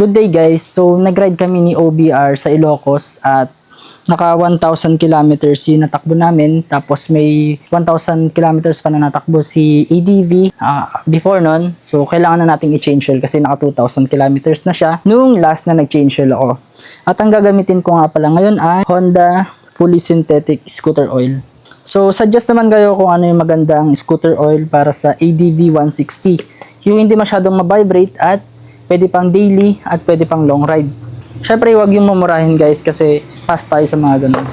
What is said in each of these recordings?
Good day guys, so nag-ride kami ni OBR sa Ilocos at naka 1,000 kilometers yung natakbo namin, tapos may 1,000 kilometers pa na natakbo si ADV before nun. So kailangan na nating i-change oil kasi naka 2,000 kilometers na siya nung last na nag-change oil ako. At ang gagamitin ko nga pala ngayon ay Honda Fully Synthetic Scooter Oil. So suggest naman kayo kung ano yung magandang scooter oil para sa ADV 160. Yung hindi masyadong ma-vibrate at pwede pang daily at pwede pang long ride. Syempre, huwag yung mamurahin guys kasi fast tayo sa mga ganun.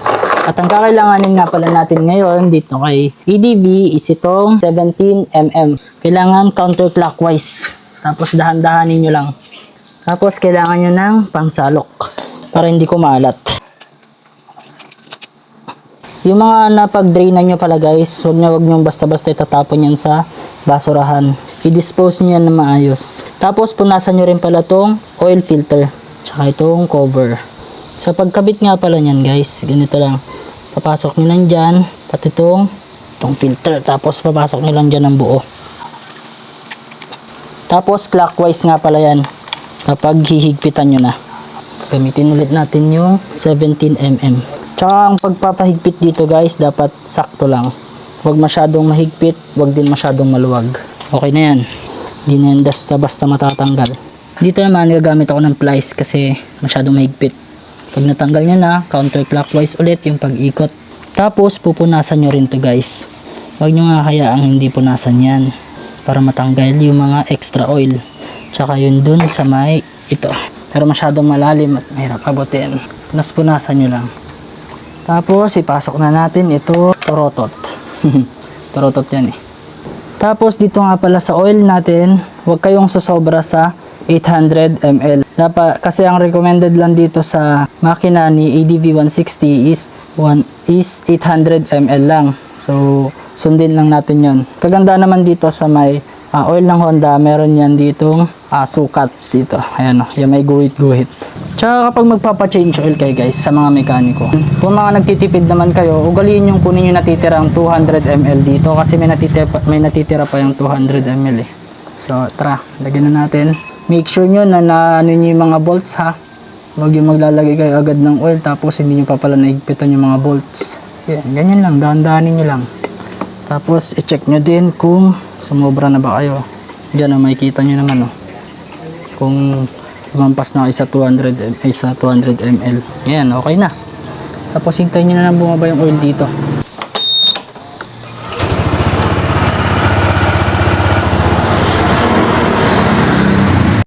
At ang kakailanganin nga pala natin ngayon dito kay ADV is itong 17mm. Kailangan counterclockwise. Tapos dahan-dahanin nyo lang. Tapos kailangan nyo ng pangsalok para hindi kumalat. Yung mga napag-drainan nyo pala guys, huwag nyo basta-basta itatapon yan sa basurahan. I-dispose nyo yan na maayos. Tapos punasan nyo rin pala tong oil filter. Tsaka itong cover. Sa pagkabit nga pala nyan guys, ganito lang. Papasok nyo lang dyan, pati itong filter. Tapos papasok nyo lang dyan ng buo. Tapos clockwise nga pala yan. Kapag hihigpitan nyo na. Gamitin ulit natin yung 17mm. Tsaka ang pagpapahigpit dito guys, dapat sakto lang. Huwag masyadong mahigpit, huwag din masyadong maluwag. Okay na yan. Hindi na yan basta matatanggal. Dito naman gagamit ako ng plies kasi masyadong mahigpit. Pag natanggal nyo na, counterclockwise ulit yung pag-ikot. Tapos pupunasan nyo rin to guys. Huwag nyo nga hayaang hindi punasan yan para matanggal yung mga extra oil. Tsaka yun dun sa may ito. Pero masyadong malalim at mahirap abutin. Punasan nyo lang. Tapos ipasok na natin ito torotot. Torotot yan eh. Tapos dito nga pala sa oil natin, huwag kayong sasobra sa 800 ml. Dapat, kasi ang recommended lang dito sa makina ni ADV 160 is 800 ml lang. So, sundin lang natin yon. Kaganda naman dito sa may oil ng Honda, meron yan ditong sukat dito. Ayan o, yung may guhit-guhit. Tsaka kapag magpapa-change oil kayo guys sa mga mekaniko, kung mga nagtitipid naman kayo, ugaliin yung kunin yung natitirang 200 ml dito kasi may natitira pa yung 200 ml eh. So tara, lagyan na natin. Make sure nyo na ano nyo yung mga bolts ha. Huwag yung maglalagay kayo agad ng oil tapos hindi nyo pa pala naigpitan yung mga bolts. Yan, ganyan lang, dahan-dahanin nyo lang. Tapos i-check nyo din kung sumobra na ba kayo. Diyan makikita nyo naman kung lumampas na kayo sa 200 ml. Yan, okay na. Tapos hintayin nyo na lang bumaba yung oil dito.